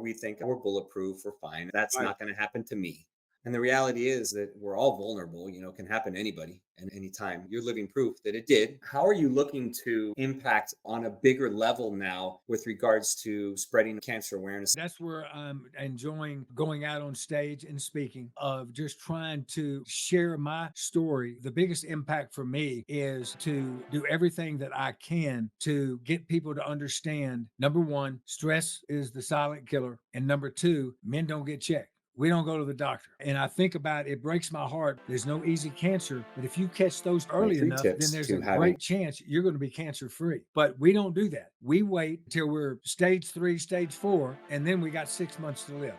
we think we're bulletproof, we're fine. That's Right. not going to happen to me. And the reality is that we're all vulnerable, can happen to anybody and anytime. You're living proof that it did. How are you looking to impact on a bigger level now with regards to spreading cancer awareness? That's where I'm enjoying going out on stage and speaking, of just trying to share my story. The biggest impact for me is to do everything that I can to get people to understand, number one, stress is the silent killer. And number two, men don't get checked. We don't go to the doctor. And I think about it, breaks my heart. There's no easy cancer, but if you catch those My early three enough, then tips there's a to having great chance you're going to be cancer free. But we don't do that. We wait until we're stage 3, stage 4, and then we got 6 months to live.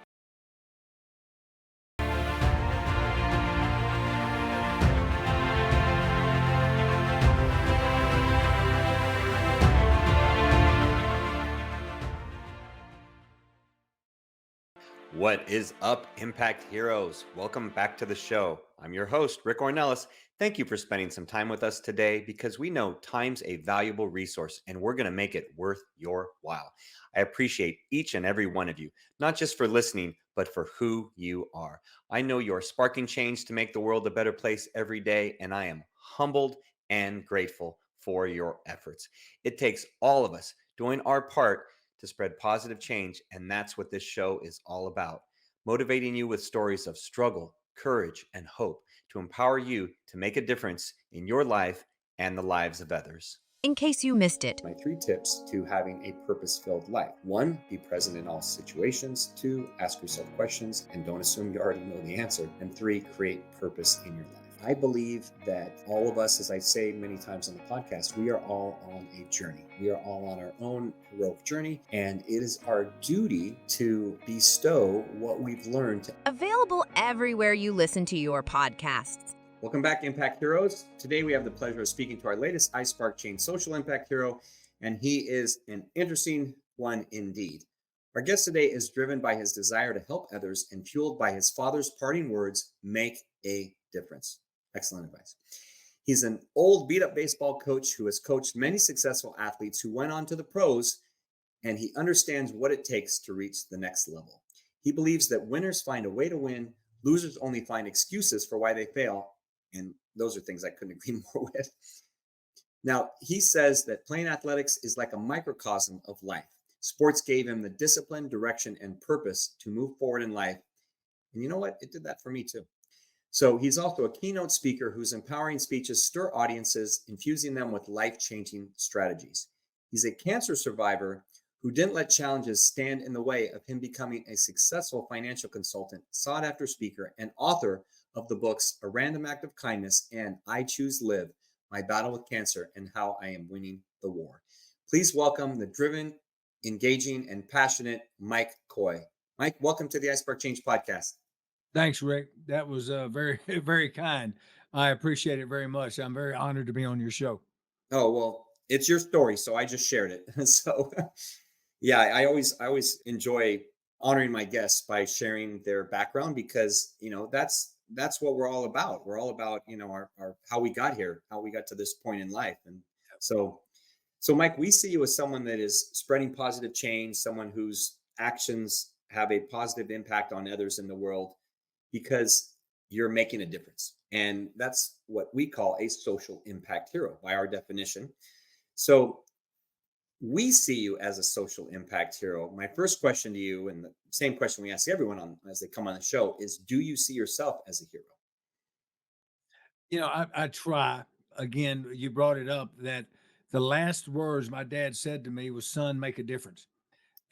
What is up, Impact Heroes? Welcome back to the show. I'm your host, Rick Ornelas. Thank you for spending some time with us today because we know time's a valuable resource and we're going to make it worth your while. I appreciate each and every one of you, not just for listening, but for who you are. I know you're sparking change to make the world a better place every day, and I am humbled and grateful for your efforts. It takes all of us doing our part to spread positive change, and that's what this show is all about. Motivating you with stories of struggle, courage, and hope to empower you to make a difference in your life and the lives of others. In case you missed it. My 3 tips to having a purpose-filled life. 1, be present in all situations. 2, ask yourself questions and don't assume you already know the answer. And 3, create purpose in your life. I believe that all of us, as I say many times on the podcast, we are all on a journey. We are all on our own heroic journey, and it is our duty to bestow what we've learned. Available everywhere you listen to your podcasts. Welcome back, Impact Heroes. Today we have the pleasure of speaking to our latest iSpark Chain social impact hero, and he is an interesting one indeed. Our guest today is driven by his desire to help others and fueled by his father's parting words, make a difference. Excellent advice. He's an old beat-up baseball coach who has coached many successful athletes who went on to the pros, and he understands what it takes to reach the next level. He believes that winners find a way to win, losers only find excuses for why they fail, and those are things I couldn't agree more with. Now, he says that playing athletics is like a microcosm of life. Sports gave him the discipline, direction, and purpose to move forward in life. And you know what? It did that for me too. So he's also a keynote speaker whose empowering speeches stir audiences, infusing them with life-changing strategies. He's a cancer survivor who didn't let challenges stand in the way of him becoming a successful financial consultant, sought-after speaker, and author of the books A Random Act of Kindness and I Choose Live, My Battle with Cancer and How I Am Winning the War. Please welcome the driven, engaging, and passionate Mike Coy. Mike, welcome to the iSpark Change podcast. Thanks, Rick. That was very, very kind. I appreciate it very much. I'm very honored to be on your show. Oh, well, it's your story, so I just shared it. So yeah, I always enjoy honoring my guests by sharing their background because, that's what we're all about. We're all about, our how we got here, how we got to this point in life. And so Mike, we see you as someone that is spreading positive change, someone whose actions have a positive impact on others in the world because you're making a difference. And that's what we call a social impact hero by our definition. So we see you as a social impact hero. My first question to you, and the same question we ask everyone on as they come on the show, is do you see yourself as a hero? I try. Again, you brought it up that the last words my dad said to me was, "Son, make a difference."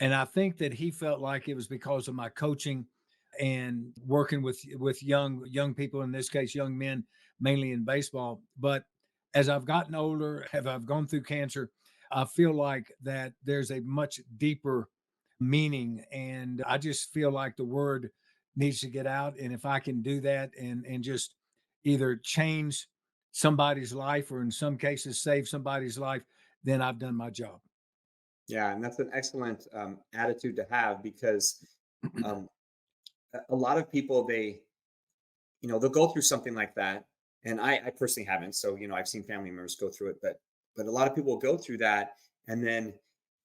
And I think that he felt like it was because of my coaching and working with young people, in this case, young men, mainly in baseball. But as I've gotten older, have I've gone through cancer, I feel like that there's a much deeper meaning, and I just feel like the word needs to get out. And if I can do that and just either change somebody's life or in some cases save somebody's life, then I've done my job. Yeah, and that's an excellent attitude to have because um, a lot of people they'll go through something like that, and I personally haven't. So I've seen family members go through it, but a lot of people go through that, and then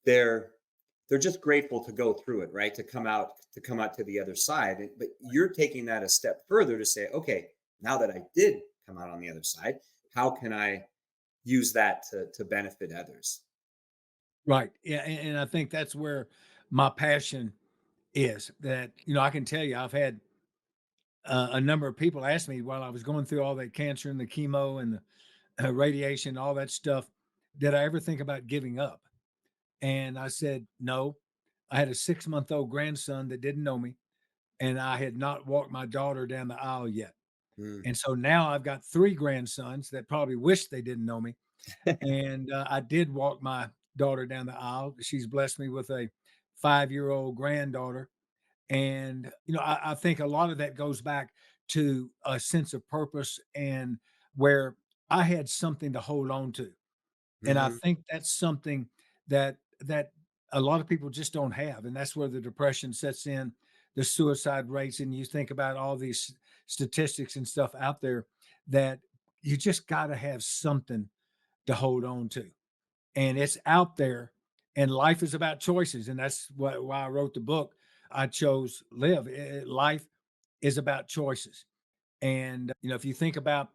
they're they're just grateful to go through it, right? To come out to the other side. But you're taking that a step further to say, okay, now that I did come out on the other side, how can I use that to benefit others? Right. Yeah. And I think that's where my passion is. That, I can tell you, I've had a number of people ask me while I was going through all that cancer and the chemo and the radiation, all that stuff, did I ever think about giving up? And I said, no. I had a 6 month old grandson that didn't know me, and I had not walked my daughter down the aisle yet. Mm. And so now I've got three grandsons that probably wish they didn't know me. And I did walk my daughter down the aisle. She's blessed me with a 5-year old granddaughter. And, I think a lot of that goes back to a sense of purpose and where I had something to hold on to. And I Hmm. think that's something that a lot of people just don't have, and that's where the depression sets in, the suicide rates, and you think about all these statistics and stuff out there that you just gotta have something to hold on to, and it's out there, and life is about choices, and that's why I wrote the book. I chose live. Life is about choices, and, if you think about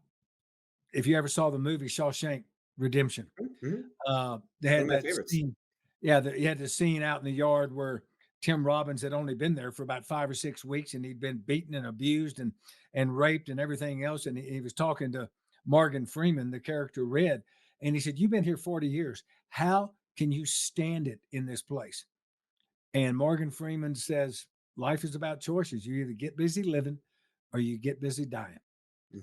if you ever saw the movie Shawshank Redemption, Hmm. they One had of my that favorites. scene. Yeah, you had the scene out in the yard where Tim Robbins had only been there for about 5 or 6 weeks, and he'd been beaten and abused and raped and everything else, and he was talking to Morgan Freeman, the character Red, and he said, "You've been here 40 years. How can you stand it in this place?" And Morgan Freeman says, "Life is about choices. You either get busy living or you get busy dying."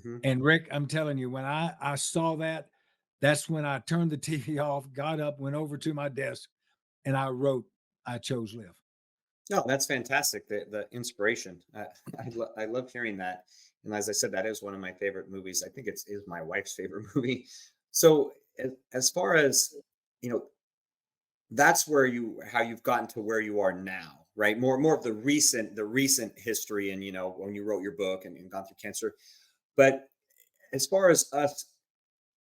Hmm. And Rick, I'm telling you, when I saw that, that's when I turned the TV off, got up, went over to my desk, and I wrote, "I chose live." No, that's fantastic. The inspiration. I love hearing that. And as I said, that is one of my favorite movies. I think it's is my wife's favorite movie. So as far as you know, that's where you how you've gotten to where you are now, right? More of the recent history, and when you wrote your book and gone through cancer. But as far as us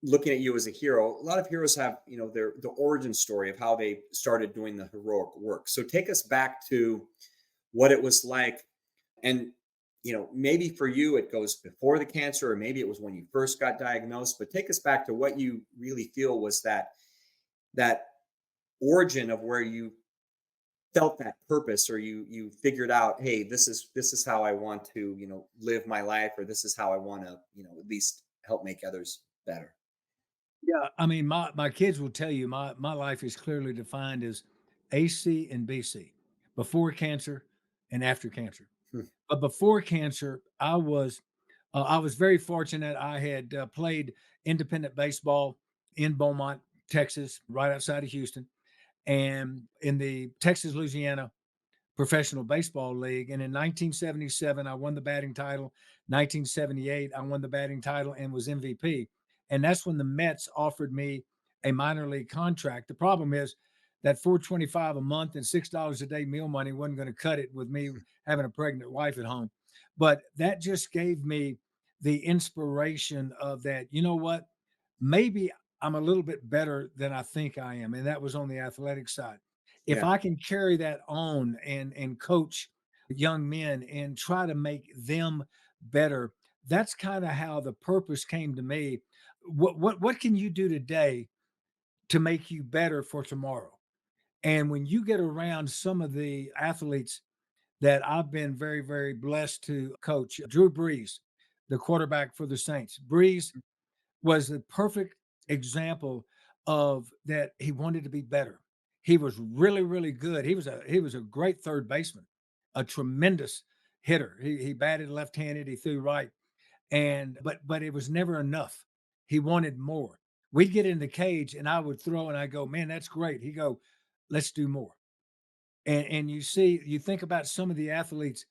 looking at you as a hero, a lot of heroes have their the origin story of how they started doing the heroic work. So take us back to what it was like, and maybe for you it goes before the cancer, or maybe it was when you first got diagnosed. But take us back to what you really feel was that origin of where you felt that purpose, or you figured out, hey, this is how I want to live my life, or this is how I want to at least help make others better. Yeah, I mean, my kids will tell you my life is clearly defined as AC and BC, before cancer and after cancer. Hmm. But before cancer, I was very fortunate. I had played independent baseball in Beaumont, Texas, right outside of Houston, and in the Texas Louisiana Professional Baseball League. And in 1977, I won the batting title. 1978, I won the batting title and was MVP. And that's when the Mets offered me a minor league contract. The problem is that 425 a month and $6 a day meal money wasn't going to cut it with me having a pregnant wife at home. But that just gave me the inspiration of that, you know what? Maybe I'm a little bit better than I think I am. And that was on the athletic side. If Yeah. I can carry that on and coach young men and try to make them better, that's kind of how the purpose came to me. What can you do today to make you better for tomorrow? And when you get around some of the athletes that I've been very, very blessed to coach, Drew Brees, the quarterback for the Saints. Brees was the perfect example of that he wanted to be better. He was really, really good. He was a great third baseman, a tremendous hitter. He batted left-handed, he threw right. And but it was never enough. He wanted more. We'd get in the cage and I would throw and I go, "Man, that's great." He go, "Let's do more." And you think about some of the athletes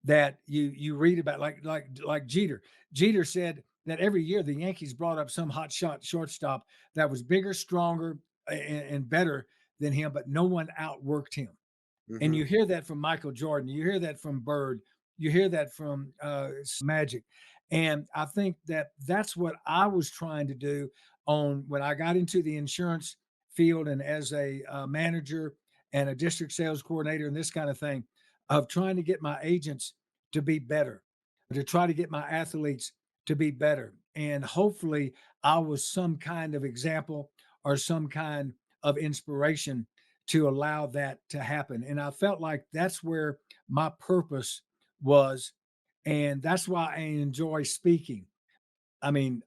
that you read about, like Jeter. Jeter said that every year the Yankees brought up some hot shot shortstop that was bigger, stronger, and better than him, but no one outworked him. And Hmm. you hear that from Michael Jordan, you hear that from Bird, you hear that from Magic, and I think that that's what I was trying to do on when I got into the insurance field and as a manager and a district sales coordinator and this kind of thing, of trying to get my agents to be better, to try to get my athletes to be better. And hopefully I was some kind of example or some kind of inspiration to allow that to happen. And I felt like that's where my purpose was. And that's why I enjoy speaking. I mean,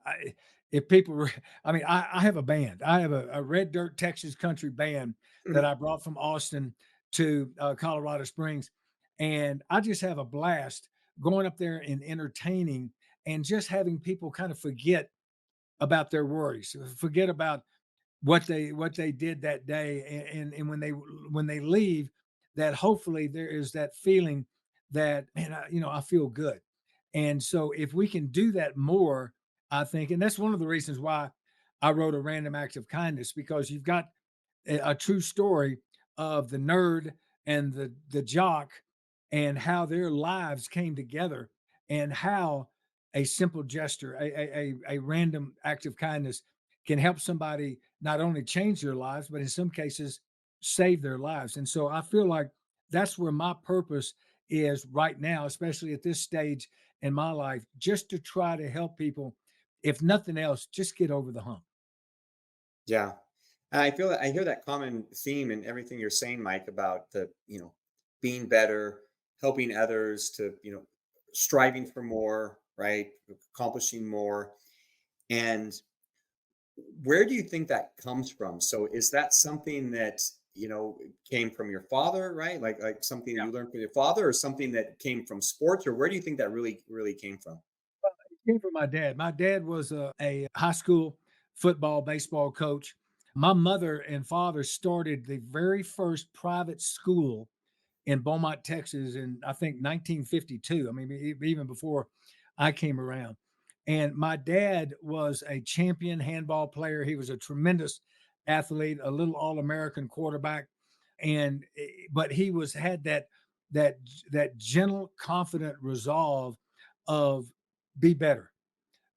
if people were, I mean, I have a band. I have a Red Dirt Texas country band that I brought from Austin to Colorado Springs. And I just have a blast going up there and entertaining and just having people kind of forget about their worries, forget about what they did that day, and when they leave, that hopefully there is that feeling that, man, I feel good. And so if we can do that more, I think, and that's one of the reasons why I wrote a random act of kindness, because you've got a true story of the nerd and the jock, and how their lives came together, and how a simple gesture, a random act of kindness can help somebody not only change their lives, but in some cases save their lives. And so I feel like that's where my purpose is right now, especially at this stage in my life, just to try to help people, if nothing else, just get over the hump. Yeah. And I feel that I hear that common theme in everything you're saying, Mike, about being better, helping others to, striving for more, right? Accomplishing more. And where do you think that comes from? So is that something that, came from your father, right? Like something that Yeah. you learned from your father, or something that came from sports, or where do you think that really came from? Came from my dad. My dad was a high school football, baseball coach. My mother and father started the very first private school in Beaumont, Texas, in I think 1952. I mean, even before I came around. And my dad was a champion handball player. He was a tremendous athlete, a little All-American quarterback, and but he was had that that gentle, confident resolve of be better,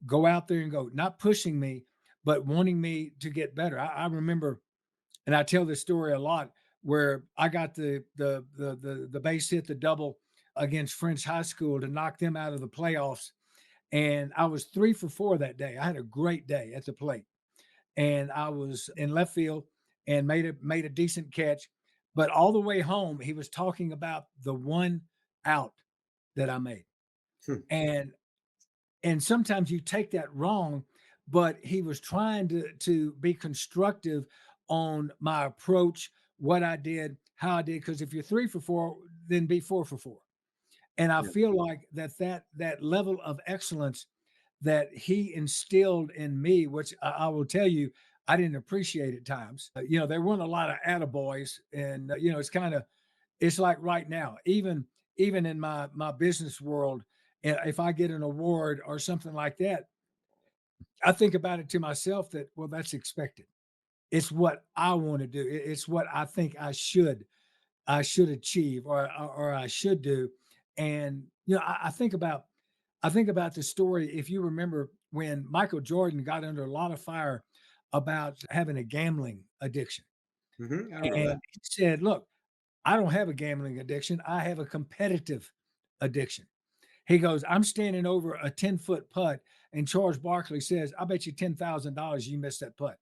go out there and go, not pushing me, but wanting me to get better. I remember, and I tell this story a lot, where I got the base hit, the double against French High School to knock them out of the playoffs, and I was 3 for 4 that day. I had a great day at the plate, and I was in left field and made a decent catch, but all the way home he was talking about the one out that I made, Hmm. and sometimes you take that wrong, but he was trying to be constructive on my approach, what I did, how I did. Because if you're 3 for 4, then be 4 for 4. And I Yeah. feel like that level of excellence that he instilled in me, which I will tell you, I didn't appreciate at times. There weren't a lot of attaboys, and it's like right now, even in my business world, if I get an award or something like that, I think about it to myself that, well, that's expected. It's what I want to do. It's what I think I should achieve, or I should do. And I think about the story. If you remember when Michael Jordan got under a lot of fire about having a gambling addiction, I remember and that. he said, "Look, I don't have a gambling addiction. I have a competitive addiction." He goes, I'm standing over a 10-foot putt, and Charles Barkley says, I bet you $10,000 you missed that putt.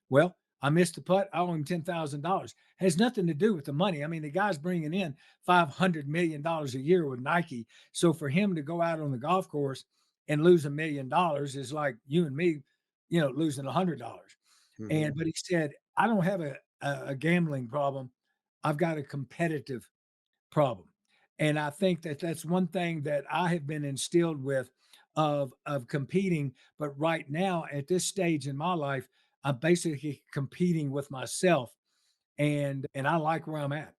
Well, I missed the putt. I owe him $10,000. Has nothing to do with the money. I mean, the guy's bringing in $500 million a year with Nike. So for him to go out on the golf course and lose $1 million is like you and me, losing $100. Hmm. But he said, I don't have a gambling problem. I've got a competitive problem. And I think that that's one thing that I have been instilled with, of competing. But right now, at this stage in my life, I'm basically competing with myself, and I like where I'm at.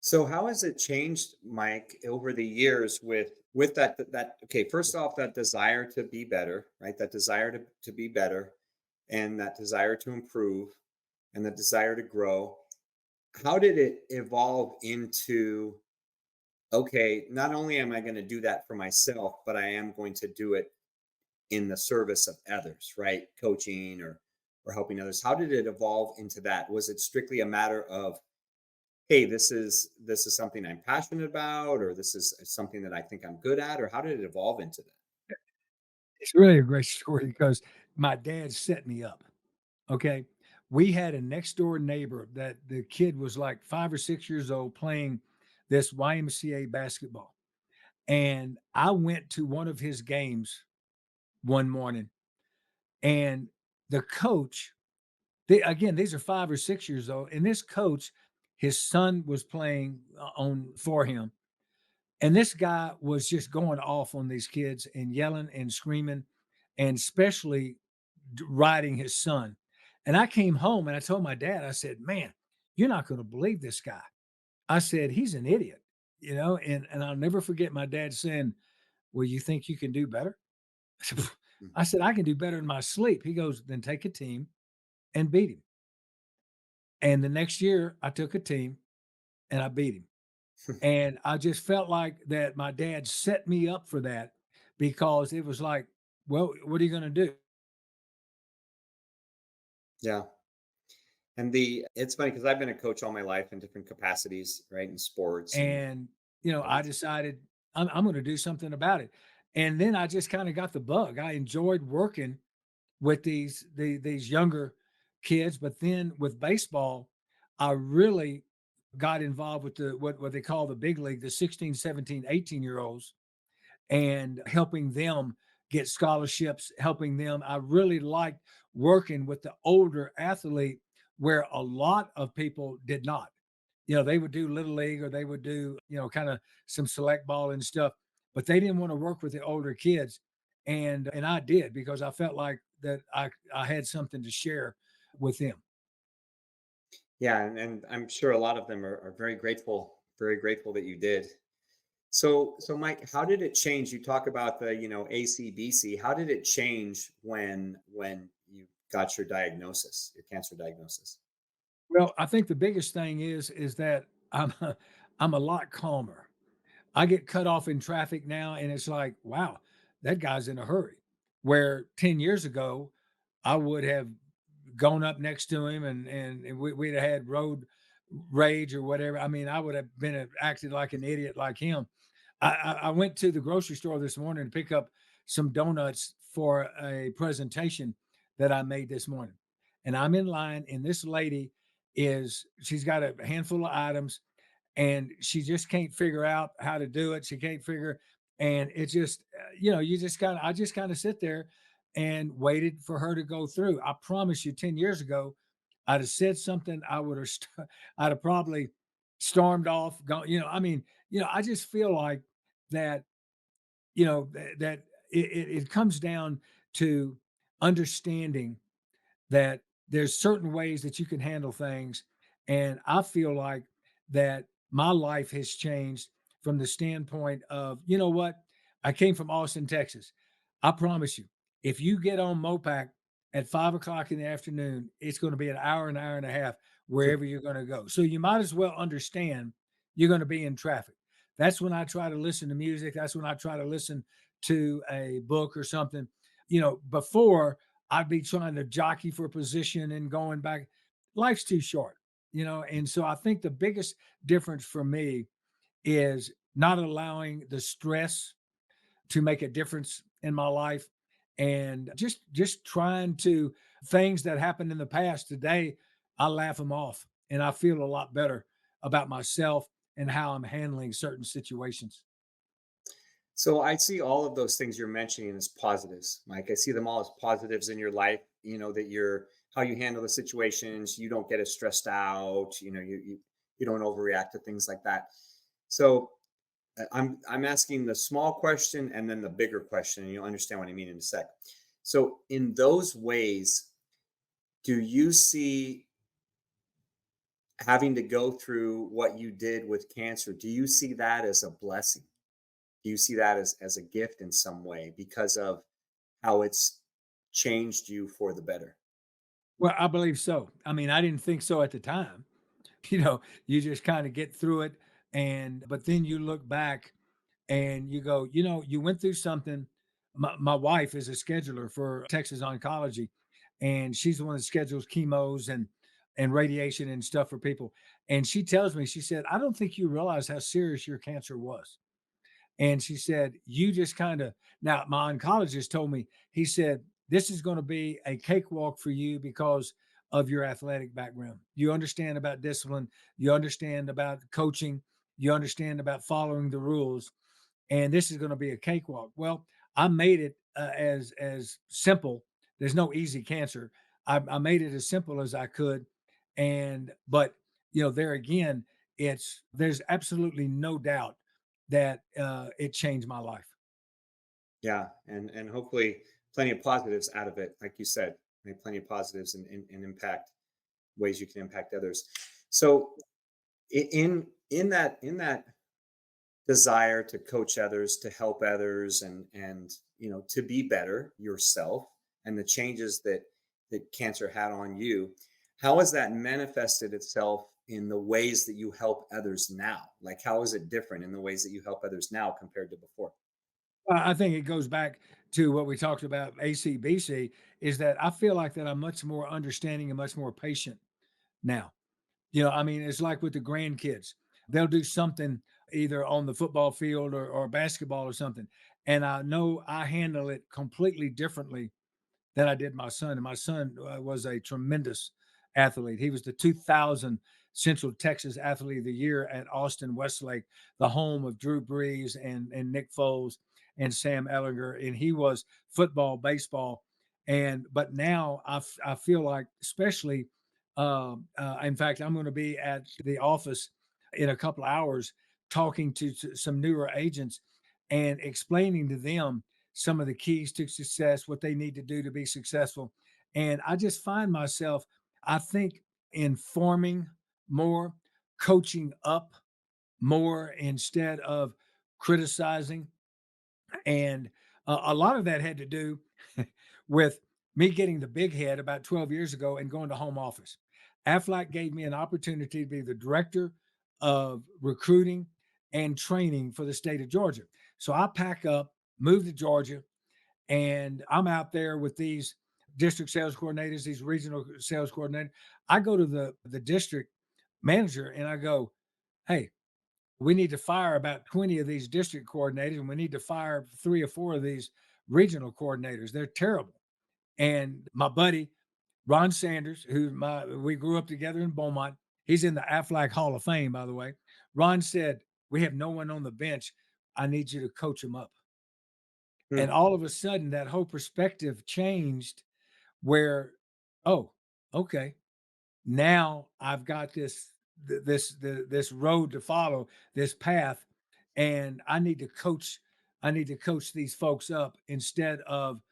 So how has it changed, Mike, over the years with that okay, first off, that desire to be better, right? That desire to be better, and that desire to improve, and the desire to grow. How did it evolve into, okay, not only am I going to do that for myself, but I am going to do it in the service of others, right? Coaching or or helping others? How did it evolve into that? Was it strictly a matter of, hey, this is something I'm passionate about, or this is something that I think I'm good at, or how did it evolve into that? It's really a great story because my dad set me up. Okay. We had a next door neighbor that the kid was like 5 or 6 years old playing this YMCA basketball. And I went to one of his games one morning, and the coach, again, these are 5 or 6 years old, and this coach, his son was playing on for him. And this guy was just going off on these kids and yelling and screaming, and especially riding his son. And I came home and I told my dad, I said, "Man, you're not going to believe this guy." I said, "He's an idiot," and I'll never forget my dad saying, "Well, you think you can do better?" Mm. I said, "I can do better in my sleep." He goes, "Then take a team and beat him." And the next year, I took a team and I beat him. And I just felt like that my dad set me up for that because it was like, well, what are you going to do? Yeah. And it's funny because I've been a coach all my life in different capacities, right? In sports and And, I everything. decided I'm going to do something about it. And then I just kind of got the bug. I enjoyed working with these younger kids, but then with baseball, I really got involved with the what they call the big league, the 16, 17, 18-year olds, and helping them get scholarships, helping them. I really liked working with the older athlete where a lot of people did not. They would do little league or they would do, kind of some select ball and stuff, but they didn't want to work with the older kids. And I did because I felt like that I had something to share with them. Yeah, and I'm sure a lot of them are very grateful that you did. So Mike, how did it change? You talk about the, ACBC. How did it change when you got your diagnosis, your cancer diagnosis? Well, I think the biggest thing is that I'm a lot calmer. I get cut off in traffic now, and it's like, wow, that guy's in a hurry. Where 10 years ago, I would have gone up next to him and we'd have had road rage or whatever. I mean, I would have acted like an idiot like him. I went to the grocery store this morning to pick up some donuts for a presentation that I made this morning. And I'm in line, and this lady she's got a handful of items and she just can't figure out how to do it. She can't figure, and it just, I just kind of sit there and waited for her to go through. I promise you, 10 years ago, I'd have said something. I'd have probably stormed off. Gone, I mean, I just feel like that, that it comes down to understanding that there's certain ways that you can handle things. And I feel like that my life has changed from the standpoint of, you know what? I came from Austin, Texas. I promise you, if you get on Mopac at 5 o'clock in the afternoon, it's going to be an hour and a half wherever you're going to go. So you might as well understand you're going to be in traffic. That's when I try to listen to music. That's when I try to listen to a book or something. Before I'd be trying to jockey for position and going back. Life's too short, and so I think the biggest difference for me is not allowing the stress to make a difference in my life and just trying to things that happened in the past today, I laugh them off and I feel a lot better about myself and how I'm handling certain situations. So I see all of those things you're mentioning as positives, Mike. I see them all as positives in your life. That you're how you handle the situations. You don't get as stressed out. You don't overreact to things like that. So I'm asking the small question and then the bigger question, and you'll understand what I mean in a sec. So in those ways, do you see having to go through what you did with cancer? Do you see that as a blessing? Do you see that as a gift in some way because of how it's changed you for the better? Well, I believe so. I mean, I didn't think so at the time. You just kind of get through it. But then you look back and you go, you went through something. My wife is a scheduler for Texas Oncology. and she's the one that schedules chemos and radiation and stuff for people. And she tells me, she said, I don't think you realize how serious your cancer was. And she said, you just kind of, now my oncologist told me, he said, this is going to be a cakewalk for you because of your athletic background. You understand about discipline, you understand about coaching, you understand about following the rules, and this is going to be a cakewalk. Well, I made it as simple. There's no easy cancer. I made it as simple as I could, and but there again, there's absolutely no doubt that it changed my life. Yeah, and hopefully plenty of positives out of it, like you said, right? Plenty of positives and impact ways you can impact others. So in that desire to coach others, to help others, and to be better yourself, and the changes that cancer had on you, how has that manifested itself in the ways that you help others now? Like, how is it different in the ways that you help others now compared to before? I think it goes back to what we talked about ACBC, is that I feel like that I'm much more understanding and much more patient now. I mean, it's like with the grandkids. They'll do something either on the football field or basketball or something. And I know I handle it completely differently than I did my son. And my son was a tremendous athlete. He was the 2000 Central Texas Athlete of the Year at Austin Westlake, the home of Drew Brees and Nick Foles and Sam Ellinger. And he was football, baseball. But now I feel like, especially, in fact, I'm going to be at the office in a couple of hours talking to some newer agents and explaining to them some of the keys to success, what they need to do to be successful. And I just find myself, I think, informing more, coaching up more instead of criticizing. And a lot of that had to do with me getting the big head about 12 years ago and going to home office. Aflac gave me an opportunity to be the director of recruiting and training for the state of Georgia. So I pack up, move to Georgia, and I'm out there with these district sales coordinators, these regional sales coordinators. I go to the district manager and I go, "Hey, we need to fire about 20 of these district coordinators, and we need to fire 3 or 4 of these regional coordinators. They're terrible." And my buddy Ron Sanders, we grew up together in Beaumont, he's in the Aflac Hall of Fame, by the way. Ron said, "We have no one on the bench. I need you to coach them up." And Hmm. all of a sudden, that whole perspective changed where, oh, okay, now I've got this road to follow, this path, and I need to coach these folks up instead of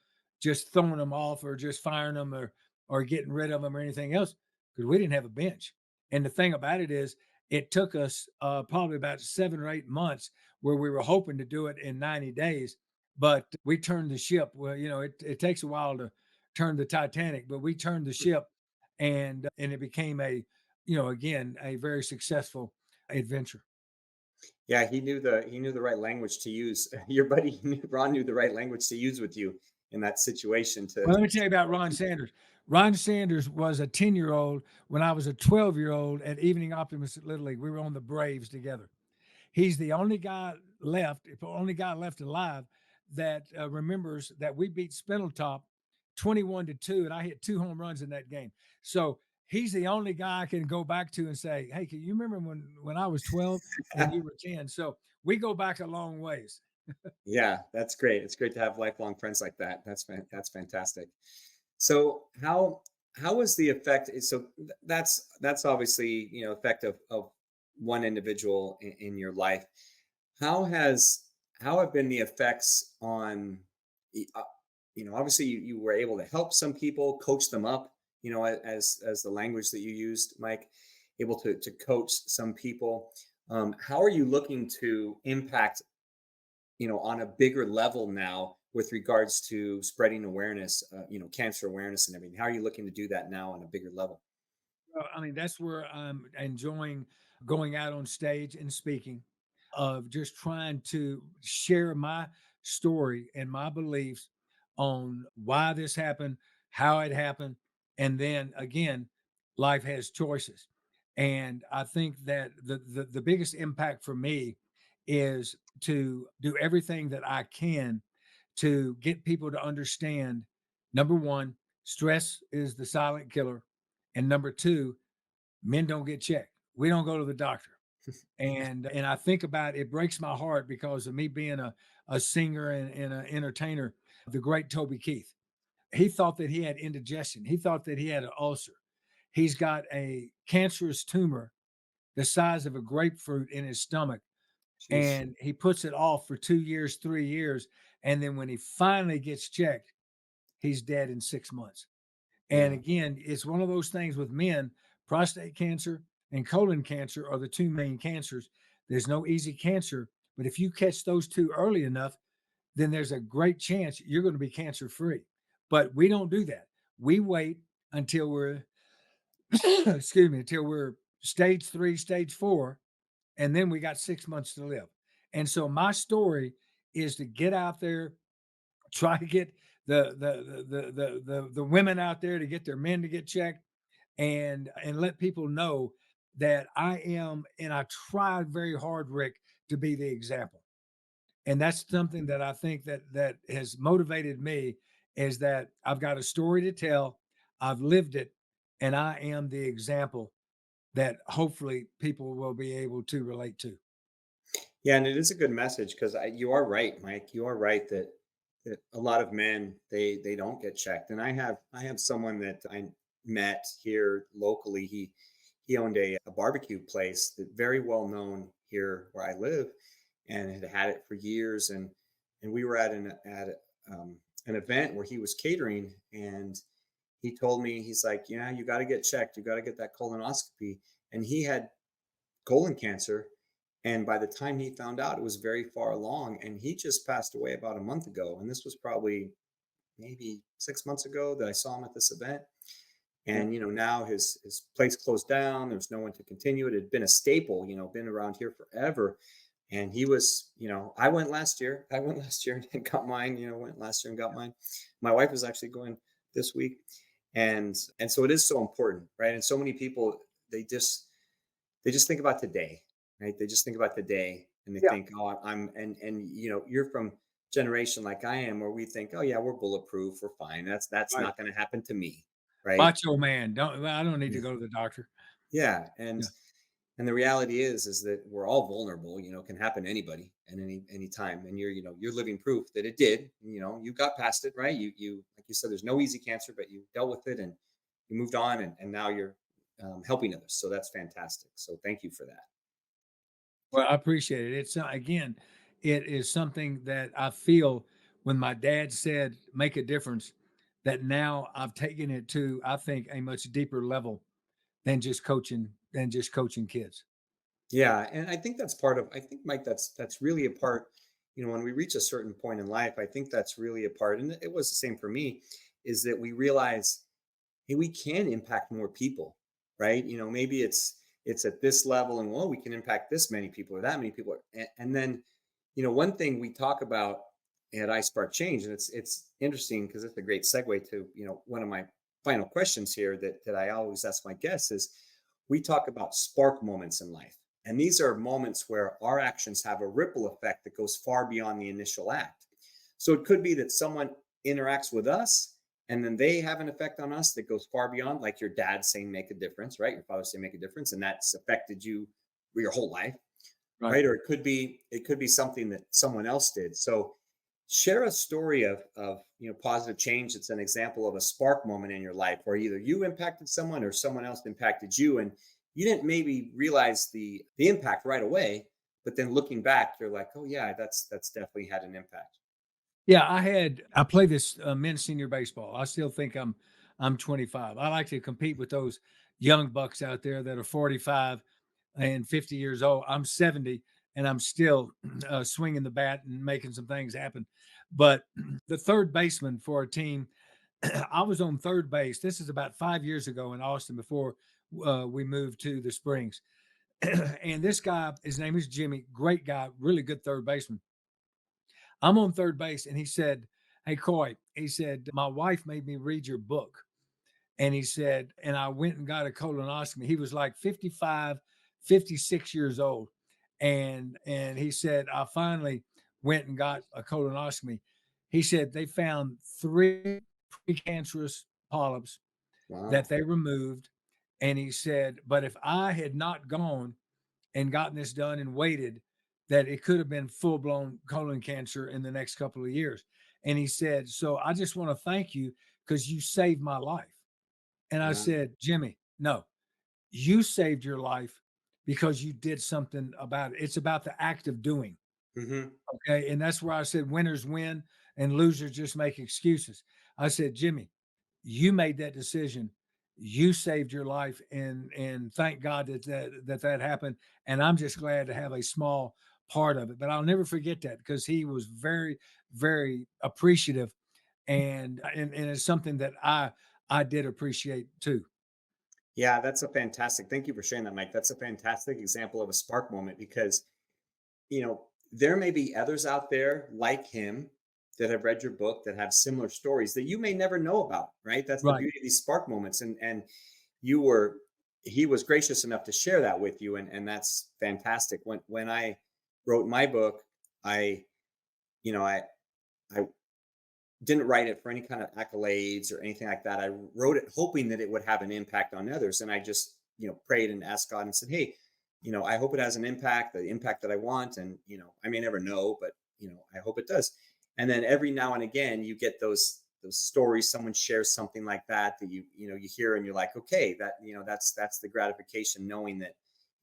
just throwing them off or just firing them or getting rid of them or anything else, because we didn't have a bench. And the thing about it is, it took us probably about 7 or 8 months, where we were hoping to do it in 90 days, but we turned the ship. Well, it takes a while to turn the Titanic, but we turned the ship, and it became again, a very successful adventure. Yeah, he knew the right language to use. Your buddy Ron knew the right language to use with you in that situation. Well, let me tell you about Ron Sanders. Ron Sanders was a 10-year-old when I was a 12-year-old at Evening Optimist at Little League. We were on the Braves together. He's the only guy left alive that remembers that we beat Spindletop 21-2, and I hit 2 home runs in that game. So he's the only guy I can go back to and say, "Hey, can you remember when I was 12 and you were 10?" So we go back a long ways. Yeah, that's great. It's great to have lifelong friends like that. That's fantastic. So how was the effect? So that's obviously effect of one individual in your life. How has how have been the effects on obviously you were able to help some people, coach them up, as the language that you used, Mike, able to coach some people. How are you looking to impact on a bigger level now with regards to spreading awareness, cancer awareness and everything? How are you looking to do that now on a bigger level? I mean, that's where I'm enjoying going out on stage and speaking, of just trying to share my story and my beliefs on why this happened, how it happened, and then again, life has choices. And I think that the biggest impact for me is to do everything that I can to get people to understand, number one, stress is the silent killer, and number two, men don't get checked. We don't go to the doctor. And I think about it breaks my heart because of me being a singer and an entertainer, the great Toby Keith. He thought that he had indigestion. He thought that he had an ulcer. He's got a cancerous tumor the size of a grapefruit in his stomach. Jeez. And he puts it off for 2 years, 3 years. And then when he finally gets checked, he's dead in 6 months. And Yeah. again, it's one of those things with men, prostate cancer and colon cancer are the two main cancers. There's no easy cancer, but if you catch those two early enough, then there's a great chance you're going to be cancer free. But we don't do that. We wait until we're, excuse me, until we're stage 3, stage 4, and then we got 6 months to live. And so my story is to get out there, try to get the women out there to get their men to get checked, and let people know that I am, and I tried very hard, Rick, to be the example. And that's something that I think that has motivated me is that I've got a story to tell, I've lived it, and I am the example that hopefully people will be able to relate to. Yeah, and it is a good message because you are right, Mike. You are right that a lot of men they don't get checked. And I have someone that I met here locally. He owned a barbecue place that very well known here where I live, and had it for years. And we were at an event where he was catering, and he told me, he's like, yeah, you got to get checked. You got to get that colonoscopy. And he had colon cancer. And by the time he found out, it was very far along. And he just passed away about a month ago. And this was probably maybe 6 months ago that I saw him at this event. Yeah. And now his place closed down. There was no one to continue it. It had been a staple, been around here forever. And he was, I went last year. I went last year and got mine. Went last year and got mine. My wife is actually going this week, and so it is so important, right? And so many people they just think about today, right? They just think about today, and they Yeah. think, oh, and you're from generation like I am, where we think, oh yeah, we're bulletproof, we're fine. That's Right. not going to happen to me, right? Macho man. I don't need to Yeah, go to the doctor. yeah, Yeah. and the reality is that we're all vulnerable. Can happen to anybody at any time, and you're living proof that it did. You got past it, right? You like you said, there's no easy cancer, but you dealt with it and you moved on, and now you're helping others. So that's fantastic. So thank you for that. Well, I appreciate it. It's again, it is something that I feel when my dad said make a difference, that now I've taken it to, I think, a much deeper level than just coaching kids. Yeah, and I think that's part of. I think, Mike, that's really a part. When we reach a certain point in life, I think that's really a part, and it was the same for me. Is that we realize, hey, we can impact more people, right? Maybe it's at this level, and well, we can impact this many people or that many people, and then, one thing we talk about at iSpark Change, and it's interesting because it's a great segue to one of my final questions here that I always ask my guests is, we talk about spark moments in life. And these are moments where our actions have a ripple effect that goes far beyond the initial act. So it could be that someone interacts with us and then they have an effect on us that goes far beyond, like your dad saying make a difference, right? Your father saying make a difference, and that's affected you your whole life, Right. right? Or it could be something that someone else did. So share a story of positive change that's an example of a spark moment in your life where either you impacted someone or someone else impacted you, and you didn't maybe realize the impact right away, but then looking back you're like, oh yeah, that's definitely had an impact. Yeah, I play this men's senior baseball. I still think I'm 25. I like to compete with those young bucks out there that are 45 and 50 years old. I'm 70 and I'm still swinging the bat and making some things happen. But the third baseman for a team, I was on third base. This is about 5 years ago in Austin before we moved to the Springs. And this guy, his name is Jimmy, great guy, really good third baseman. I'm on third base, and he said, "Hey, Coy," he said, "my wife made me read your book." And he said, and I went and got a colonoscopy. He was like 55, 56 years old. And he said, I finally went and got a colonoscopy. He said they found 3 precancerous polyps that Wow. they removed. And he said, but if I had not gone and gotten this done and waited, that it could have been full blown colon cancer in the next couple of years. And he said, so I just want to thank you because you saved my life. And I Wow. said, Jimmy, no, you saved your life because you did something about it. It's about the act of doing. Hmm. Okay. And that's where I said winners win and losers just make excuses. I said, Jimmy, you made that decision. You saved your life, and thank God that happened. And I'm just glad to have a small part of it. But I'll never forget that because he was very, very appreciative, and it's something that I did appreciate too. Yeah, that's a fantastic. Thank you for sharing that, Mike. That's a fantastic example of a spark moment because, there may be others out there like him that have read your book that have similar stories that you may never know about, right? That's the Right. beauty of these spark moments. And you were he was gracious enough to share that with you, and that's fantastic. When I wrote my book, I you know I didn't write it for any kind of accolades or anything like that. I wrote it hoping that it would have an impact on others. And I just, prayed and asked God and said, hey, I hope it has an impact, the impact that I want. And, I may never know, but, I hope it does. And then every now and again, you get those stories. Someone shares something like that you hear and you're like, okay, that's the gratification knowing that,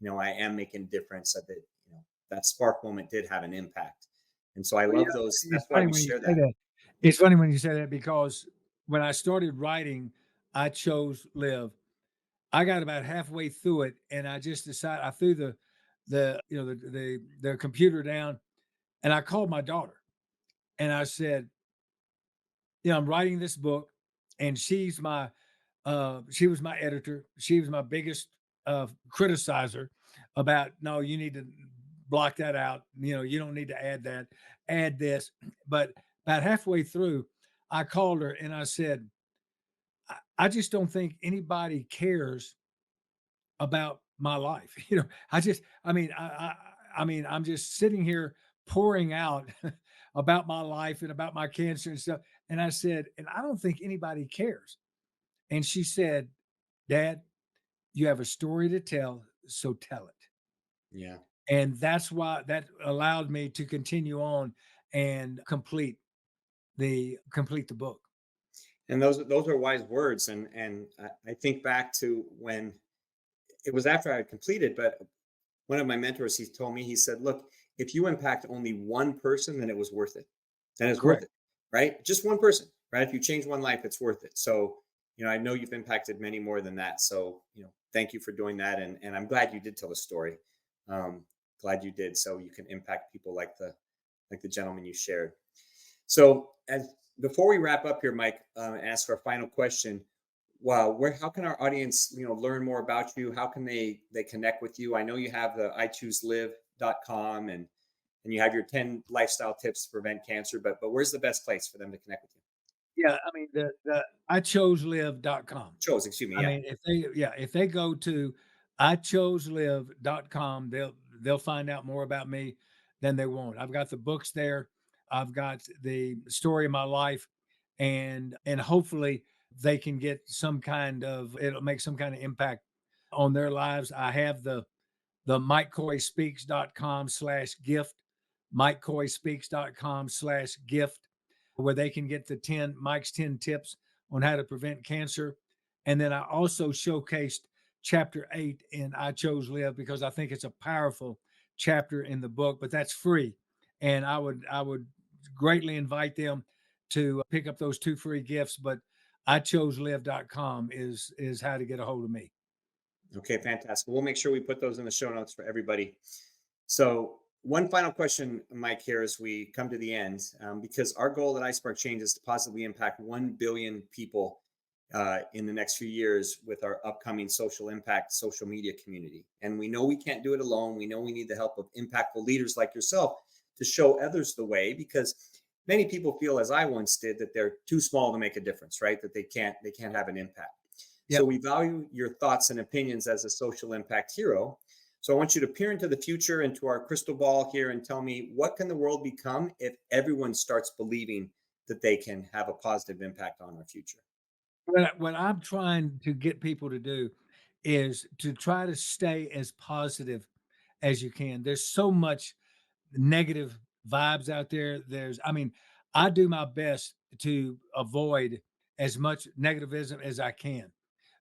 I am making a difference, that, that spark moment did have an impact. And so I Well, yeah, love those. it's That's why funny we when you share say that. that. It's funny when you say that because when I started writing, I chose live. I got about halfway through it, and I just decided I threw the computer down, and I called my daughter, and I said, I'm writing this book, and she was my editor. She was my biggest criticizer about, no, you need to block that out. You don't need to add that, add this. But about halfway through, I called her and I said, I just don't think anybody cares about my life. I'm just sitting here pouring out about my life and about my cancer and stuff. And I said, and I don't think anybody cares. And she said, Dad, you have a story to tell, so tell it. Yeah. And that's why that allowed me to continue on and complete the book. And those are wise words. And I think back to when it was after I had completed, but one of my mentors, he told me, he said, look, if you impact only one person, then it was worth it. Then it's worth Correct. it, right? Just one person, right? If you change one life, it's worth it. So, I know you've impacted many more than that. So, thank you for doing that. And I'm glad you did tell the story. Um, Glad you did. So you can impact people like the gentleman you shared. So, as before we wrap up here, Mike, and ask our final question. Wow, how can our audience, learn more about you? How can they connect with you? I know you have the ichooselive.com and you have your 10 lifestyle tips to prevent cancer, but where's the best place for them to connect with you? Yeah. I mean, the I chose live.com. Shows, excuse me. I Yeah. mean, if they go to ichoselive.com, they'll find out more about me than they won't. I've got the books there. I've got the story of my life, and hopefully they can get it'll make some kind of impact on their lives. I have the MikeCoySpeaks.com/gift, MikeCoySpeaks.com/gift, where they can get the 10 tips on how to prevent cancer. And then I also showcased chapter 8 in I Chose Live because I think it's a powerful chapter in the book, but that's free. And I would greatly invite them to pick up those 2 free gifts. But ichoselive.com is how to get a hold of me. Okay, fantastic. We'll make sure we put those in the show notes for everybody. So, one final question, Mike, here as we come to the end, because our goal at iSpark Change is to positively impact 1 billion people in the next few years with our upcoming social impact social media community. And we know we can't do it alone. We know we need the help of impactful leaders like yourself to show others the way because, many people feel, as I once did, that they're too small to make a difference, right? That they can't have an impact. So Yep. we value your thoughts and opinions as a social impact hero. So I want you to peer into the future, into our crystal ball here, and tell me, what can the world become if everyone starts believing that they can have a positive impact on our future? What I'm trying to get people to do is to try to stay as positive as you can. There's so much negative vibes out there. I mean, I do my best to avoid as much negativism as I can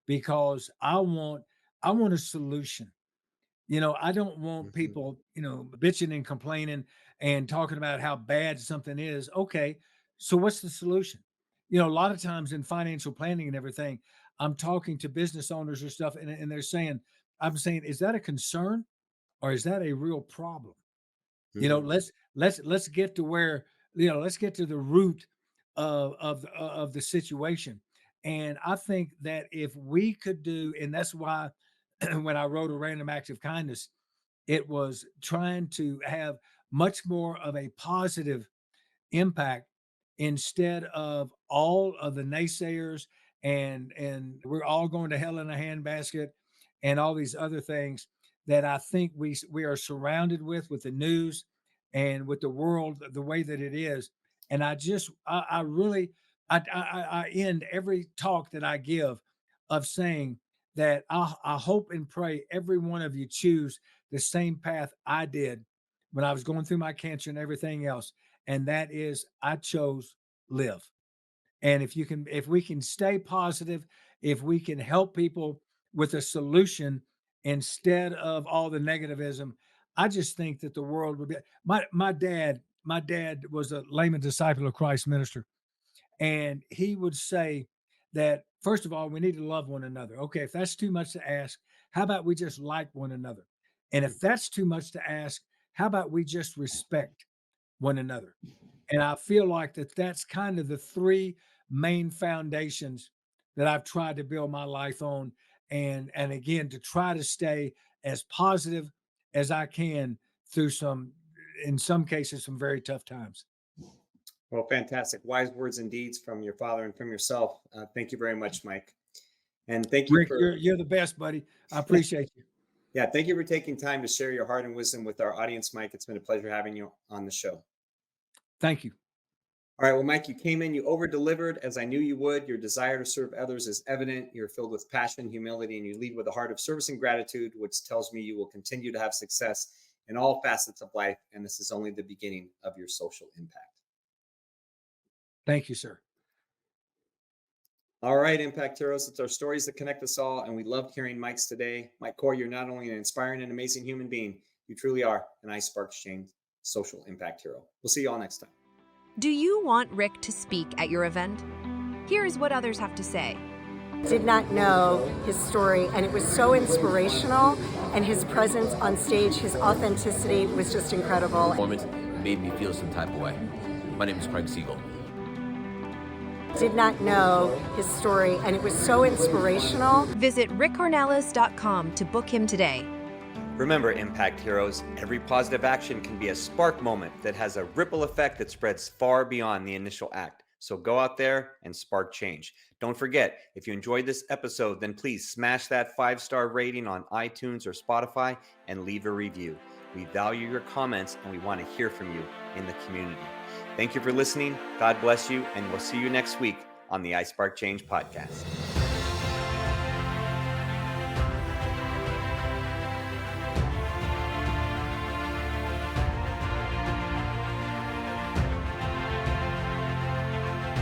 because I want a solution. I don't want Mhm. people, bitching and complaining and talking about how bad something is. Okay, so what's the solution? A lot of times in financial planning and everything, I'm talking to business owners or stuff, and they're saying, I'm saying, is that a concern or is that a real problem? Mhm. Let's get to where, let's get to the root of the situation. And I think that if we could do, and that's why when I wrote a random act of kindness, it was trying to have much more of a positive impact instead of all of the naysayers and we're all going to hell in a handbasket and all these other things that I think we are surrounded with the news and with the world the way that it is. And I really I end every talk that I give of saying that I hope and pray every one of you choose the same path I did when I was going through my cancer and everything else, and that is I chose live. And if we can stay positive, if we can help people with a solution instead of all the negativism, I just think that the world would be my dad was a layman disciple of Christ minister, and he would say that first of all, we need to love one another. Okay, if that's too much to ask, how about we just like one another? And if that's too much to ask, how about we just respect one another? And I feel like that's kind of the three main foundations that I've tried to build my life on. And again, to try to stay as positive as I can through in some cases, some very tough times. Well, fantastic. Wise words and deeds from your father and from yourself. Thank you very much, Mike. And thank you Rick, for, you're the best, buddy. I appreciate you. yeah, thank you for taking time to share your heart and wisdom with our audience, Mike. It's been a pleasure having you on the show. Thank you. All right. Well, Mike, you came in, you over delivered as I knew you would. Your desire to serve others is evident. You're filled with passion, humility, and you lead with a heart of service and gratitude, which tells me you will continue to have success in all facets of life. And this is only the beginning of your social impact. Thank you, sir. All right, Impact Heroes, it's our stories that connect us all, and we loved hearing Mike's today. Mike Coy, you're not only an inspiring and amazing human being, you truly are an iSpark Exchange social impact hero. We'll see you all next time. Do you want Rick to speak at your event? Here is what others have to say. Did not know his story, and it was so inspirational, and his presence on stage, his authenticity was just incredible. Performance made me feel some type of way. My name is Craig Siegel. Did not know his story, and it was so inspirational. Visit rickcornelis.com to book him today. Remember, Impact Heroes, every positive action can be a spark moment that has a ripple effect that spreads far beyond the initial act. So go out there and spark change. Don't forget, if you enjoyed this episode, then please smash that 5-star rating on iTunes or Spotify and leave a review. We value your comments and we want to hear from you in the community. Thank you for listening. God bless you, and we'll see you next week on the iSpark Change podcast.